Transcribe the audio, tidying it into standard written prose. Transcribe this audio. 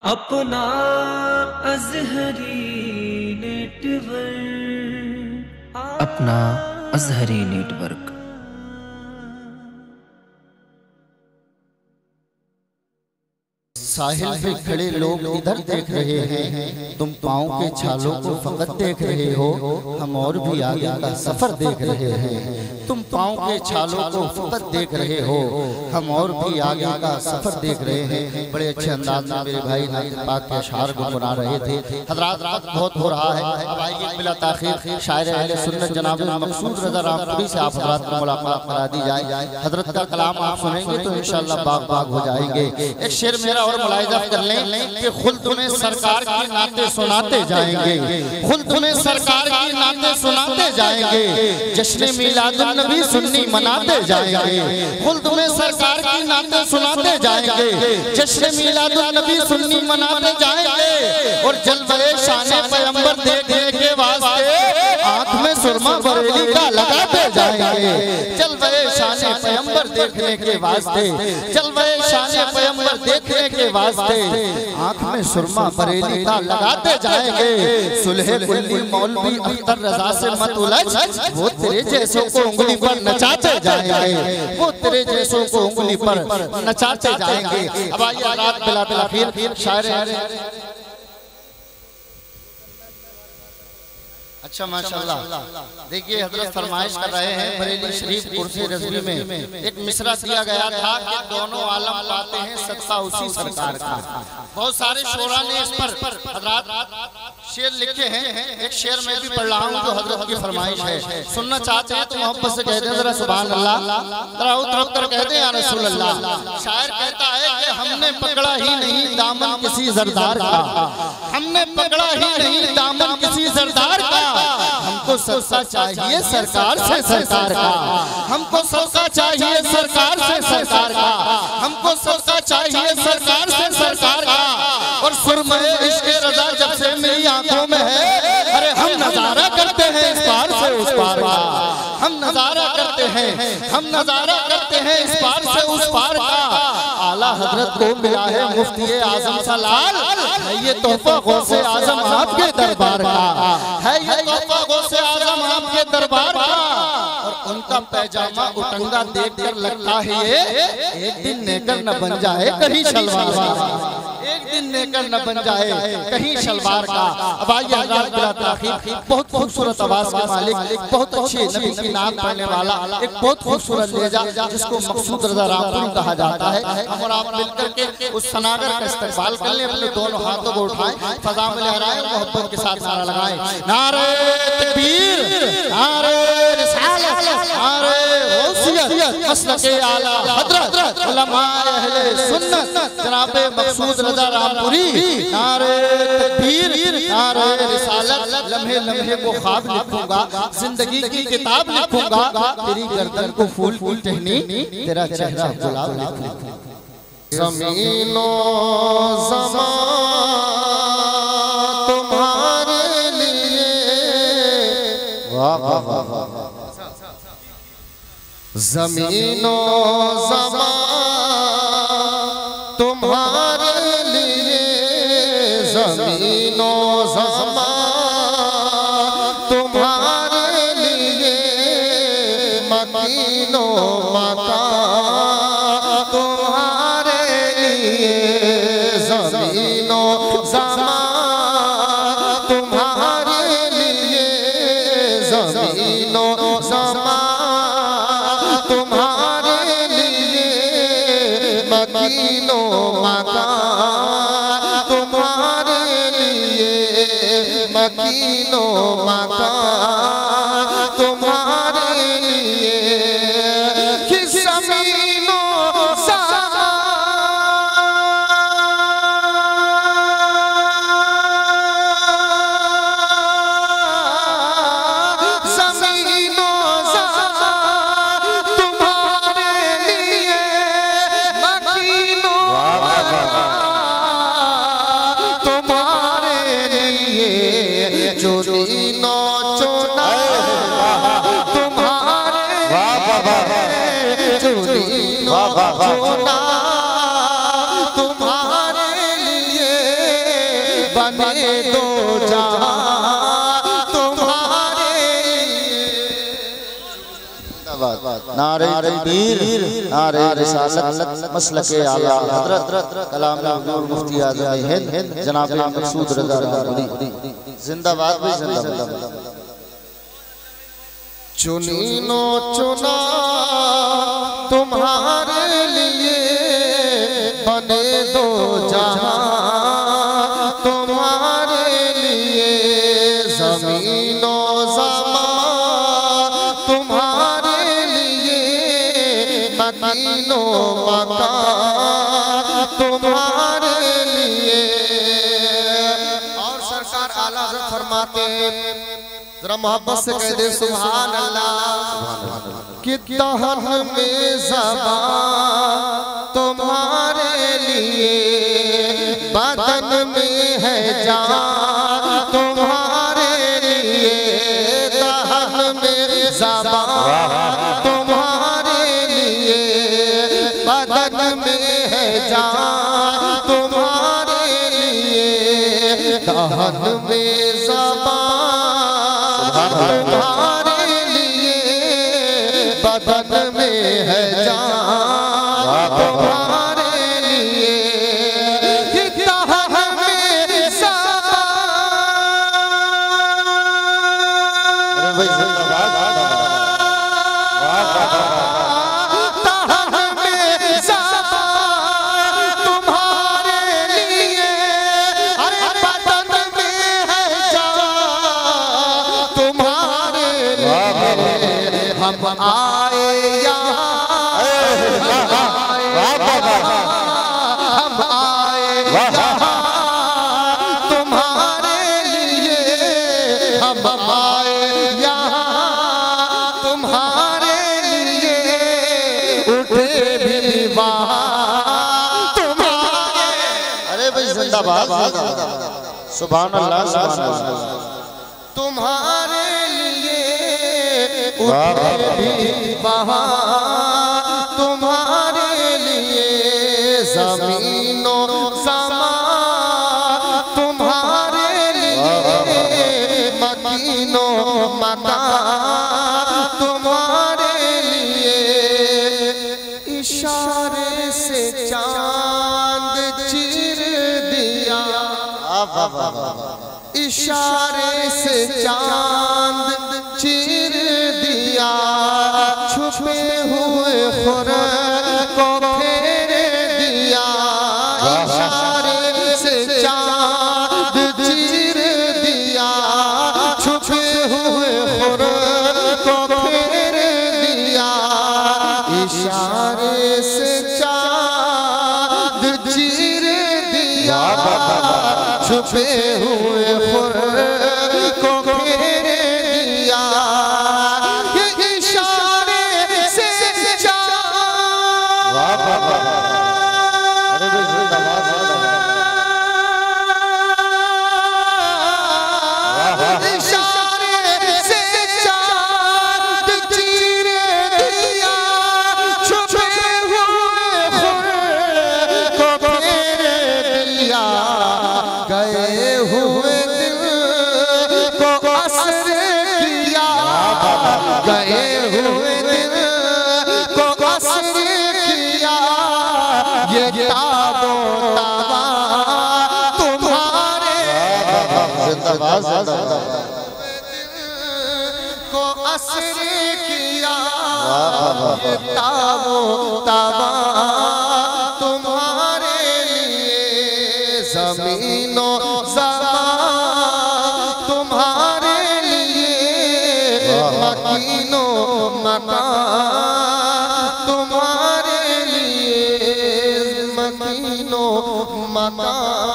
अपना अज़हरी नेटवर्क, अपना अज़हरी नेटवर्क। साहिल पे खड़े लोग इधर देख रहे हैं, तुम पाँव के छालों को फकत देख रहे हो, हम और भी आगे का सफर देख रहे हैं। तुम पाँव के छालों को फकत देख रहे हो, हम और भी आगे का सफर देख रहे हैं। बड़े अच्छे अंदाज में मेरे भाई नाज़िम पाक के अशआर गुनगुना रहे थे। हज़रात रात बहुत हो रहा है, अब आइए बिला ताख़ीर शायर अहले सुन्नत जनाब मकसूद रज़ा रामपुरी से आप हज़रात को मुलाकात करा दी जाए। हज़रत का कलाम आप सुनेंगे तो इंशाअल्लाह बाग बाग हो जाएंगे। एक शेर मेरा और मुलाहिज़ा कर लें कि खुद तुम्हें सरकार की नाते सुनाते जाएंगे, खुद तुम्हें सरकार की नाते सुनाते जाएंगे, जश्न मीलादुन नबी सुन्नी मनाते जाएंगे। खुद तुम्हें सरकार की नाते सुनाते जाएंगे, जश्न मीलादुन नबी सुन्नी मनाते जाएंगे। और जलवे शाने पैगंबर देखने के वास्ते आँख में सुरमा बरेली का लगाते जाएंगे। जलवे शाने पैगंबर देखने के वास्ते, जलवे शाने पैगंबर देखने के वास्ते आँख में सुरमा बरेली का लगाते जाएंगे। सुलह कुल्ली मौलवी अख्तर रजा से मत उलझ, वो तेरे जैसों को उंगली पर नचाते जाएंगे, वो तेरे जैसों को उंगली पर नचाते जाएंगे। अब आइए रात बिला ताख़ीर शायर अच्छा माशाल्लाह। देखिए हजरत फरमाइश कर रहे हैं बरेली शरीफ कुर्सी रज़वी में एक मिसरा दिया गया था कि दोनों आलम पाते हैं सत्ता उसी सरकार का। बहुत सारे शोरा ने इस पर हजरत शेर लिखे हैं। एक शेर में भी पढ़ रहा हूँ जो हजरत की फरमाइश है। सुनना चाहते हैं तो मोहब्बत से कहते हैं जरा सुभान अल्लाह, जरा उतर कर कहते हैं या रसूल अल्लाह। शायर कहता है कि हमने पकड़ा ही नहीं दामन किसी जरदार का, हमने पकड़ा ही नहीं दामन किसी जरदार का, हमको सत्ता चाहिए सरकार से सरकार का, हमको सत्ता चाहिए सरकार से सरकार का, हमको सत्ता चाहिए सरकार से सरकार का। और सुरमए इश्क़ रज़ा जब से मेरी आंखों में है, अरे हम नजारा करते हैं इस पार से उस पार का, हम नजारा करते हैं, हम नजारा करते हैं इस पार से उस पार का। आला हजरत को मिला है मुफ्ती आजम सा लाल, है ये तोहफा गौसे आजम आपके दरबार का, है ये तोहफा गौसे आजम आपके दरबार का। और उनका पैजामा उटंगा देखकर लगता है ये एक दिन नेकर न बन जाए कहीं शलवार का, एक दिन नेकर न बन जाए कहीं शलवार का। अब आइए हज़रात बिला ताख़ीर बहुत खूबसूरत आवाज़ के मालिक, बहुत अच्छे नबी की नाम पढ़ने वाला एक बहुत खूबसूरत लेजा जिसको मकसूद रज़ा रामपुरी कहा जाता है। और आप मिलकर के उस सनागर का इस्तेमाल कर लें, अपने दोनों हाथों को उठाएं, फज़ा में लहराएं और मोहब्बत के साथ नारा लगाएं। नारे तकबीर, नारे रिसालत, नारे गौसियत, मसलके आला हज़रत उलमाए अहले सुन्नत जनाब मकसूद रज़ा रामपुरी। नारे तकबीर, नारे रिसालत, लम्हे लम्हे को ख्वाब लिखूंगा, जिंदगी की किताब लिखूंगा, तेरी गर्दन को फूल की टहनी, तेरा चेहरा गुलाब लिखूंगा। ज़मीनो ज़मान तुम्हारे लिए, वाह वाह वाह, ज़मीनो ज़मान तुम्हारे लिए, ज़मीनो ज़मान तुम्हारे लिए, मकीनो मकान तुम्हारे लिए, ज़मीनो ज़मान तुम्हारे लिए, ज़मीनो ज़मान तुम्हारे लिए, मकीनो मकान तुम्हारे लिए, मकीनो मकान तुम्हारे लिए। कि ज़मीनो ज़मीनो ज़मान तुम्हारे लिए, मकीनो तुम्हारे लिए, चुनीनो चुना तुम्हारे, चुनीनो चुना तुम्हारे लिए, बने दो जहां तुम्हारे। नारे तकबीर, नारे रिसालत, मसलके आला हज़रत कलाम हुज़ूर मुफ्ती आज़म हिंद जनाब मकसूद रज़ा गंगोही जिंदाबाद भी जिंदाबाद। चुनीनो चुना तुम्हारे लिए बने दो जहां तुम्हारे लिए। ज़मीनो ज़मान तुम्हारे लिए, मकीनो मकान तुम्हारे लिए। और सरकार आला हज़रत फरमाते हैं, जरा मोहब्बत से कह दे सुभान अल्लाह। कि दहन में ज़बान तुम्हारे लिए, बदन में है जान तुम्हारे लिए। दहन में ज़बान तुम्हारे लिए, बदन में है जान तुम्हारे लिए। दहन में ज़बान तुम्हारे लिए, बदन में है जान तुम्हारे लिए। दहन में ज़बान, हम आए यहाँ, हम आए यहाँ तुम्हारे लिए। हम आए यहाँ तुम्हारे लिए, उठे भी वहाँ तुम्हारे। अरे भाई जिंदाबाद, सुभान अल्लाह, सुभान अल्लाह। तुम्हारे उठे भी वहाँ तुम्हारे लिए। ज़मीनो ज़मान तुम्हारे लिए, मकीनो मकान तुम्हारे लिए। इशारे से चांद चीर दिया, इशारे से चांद चीर दिया। छुपे हुए खुदा को फेर दिया। इशारे से चांद चीर दिया। छुपे हुए खुदा को फेर दिया। इशारे से चांद चीर दिया। छुपे हुए खुदा को फेर दिया। को असर किया, ताबो ताबा तुम्हारे लिए। ज़मीनो ज़बान तुम्हारे लिए, मकीनो मकान तुम्हारे लिए। मकीनो मकान